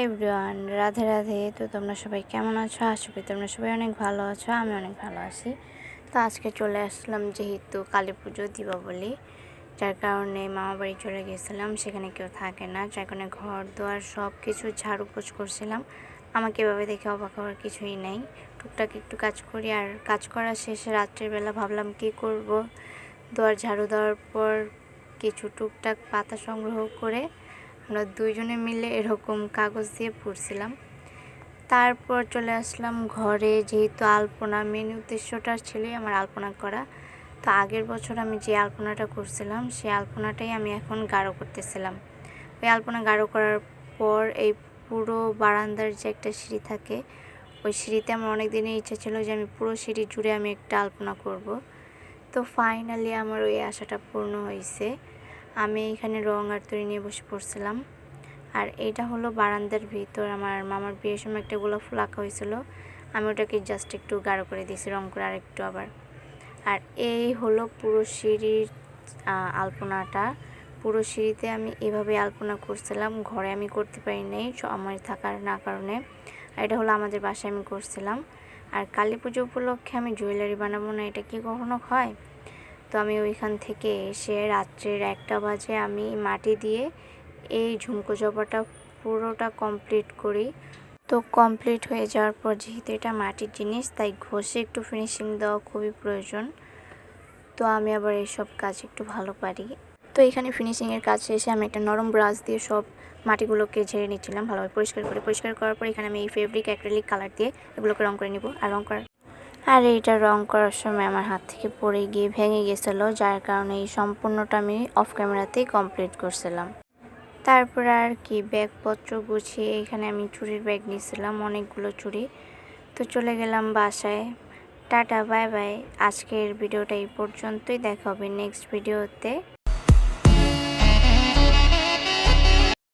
Everyone, Radhe Radhe. তো তোমরা সবাই কেমন আছো? আশা করি তোমরা সবাই অনেক ভালো আছো। আমি অনেক ভালো আছি। তো আজকে চলে আসলাম, যেহেতু কালী পুজো, দীপাবলি, যার কারণে মামা বাড়ি চলে গেছিলাম। সেখানে কেউ থাকে না, যার কারণে ঘর দুয়ার সব কিছু ঝাড়ু পোছ করছিলাম। আমাকে এভাবে দেখে অবাক হওয়ার কিছুই নেই। টুকটাক একটু কাজ করি, আর কাজ করা শেষে রাত্রিবেলা ভাবলাম কি করব। দুয়ার ঝাড়ু দেওয়ার পর কিছু টুকটাক পাতা সংগ্রহ করে আমরা দুইজনে মিলে এরকম কাগজ দিয়ে পড়ছিলাম। তারপর চলে আসলাম ঘরে, যেহেতু আলপনা মেন উদ্দেশ্যটা ছিল আমার আলপনা করা। তো আগের বছর আমি যে আলপনাটা করছিলাম সেই আলপনাটাই আমি এখন গাঢ় করতেছিলাম। ওই আলপনা গাঢ় করার পর এই পুরো বারান্দার যে একটা সিঁড়ি থাকে, ওই সিঁড়িতে আমার অনেক দিনের ইচ্ছা ছিল যে আমি পুরো সিঁড়ি জুড়ে আমি একটা আলপনা করব। তো ফাইনালি আমার ওই আশাটা পূর্ণ হয়েছে। আমি এখানে রং আর তুলি নিয়ে বসে পড়ছিলাম। আর এইটা হলো বারান্দার ভিতর, আমার মামার বিয়ের সময় একটা গোলাপ ফুল আঁকা হয়েছিল। আমি ওটাকে জাস্ট একটু গাঢ় করে দিয়েছি রং করে আরেকটু আবার। আর এই হলো পুরো সিঁড়ির আলপনাটা। পুরো সিঁড়িতে আমি এভাবে আলপনা করছিলাম। ঘরে আমি করতে পারি নাই আমার থাকার না কারণে। আর এটা হলো আমাদের বাসায় আমি করছিলাম। আর কালী পুজো উপলক্ষে আমি জুয়েলারি বানাবো না, এটা কি কখনো হয়? তো আমি ওইখান থেকে এসে রাত্রের 1টা বাজে আমি মাটি দিয়ে এই ঝুমকো জবাটা পুরোটা কমপ্লিট করি। তো কমপ্লিট হয়ে যাওয়ার পর, যেহেতু এটা মাটির জিনিস, তাই ঘষে একটু ফিনিশিং দেওয়া খুবই প্রয়োজন। তো আমি আবার এইসব কাজ একটু ভালো পারি। তো এখানে ফিনিশিংয়ের কাজ শেষে আমি একটা নরম ব্রাশ দিয়ে সব মাটিগুলোকে ঝেড়ে নিচ্ছিলাম ভালোভাবে পরিষ্কার করার পর এখানে আমি এই ফেব্রিক অ্যাক্রিলিক কালার দিয়ে এগুলোকে রং করে নিব। আর এইটা রং করার সময় আমার হাত থেকে পড়ে গিয়ে ভেঙে গেছিলো, যার কারণে এই সম্পূর্ণটা আমি অফ ক্যামেরাতেই কমপ্লিট করছিলাম। তারপর আর কি, ব্যাগপত্র গুছিয়ে এখানে আমি চুড়ির ব্যাগ নিয়েছিলাম, অনেকগুলো চুড়ি। তো চলে গেলাম বাসায়। Tata, bye bye. আজকের ভিডিওটা এই পর্যন্তই, দেখা হবে নেক্সট ভিডিওতে।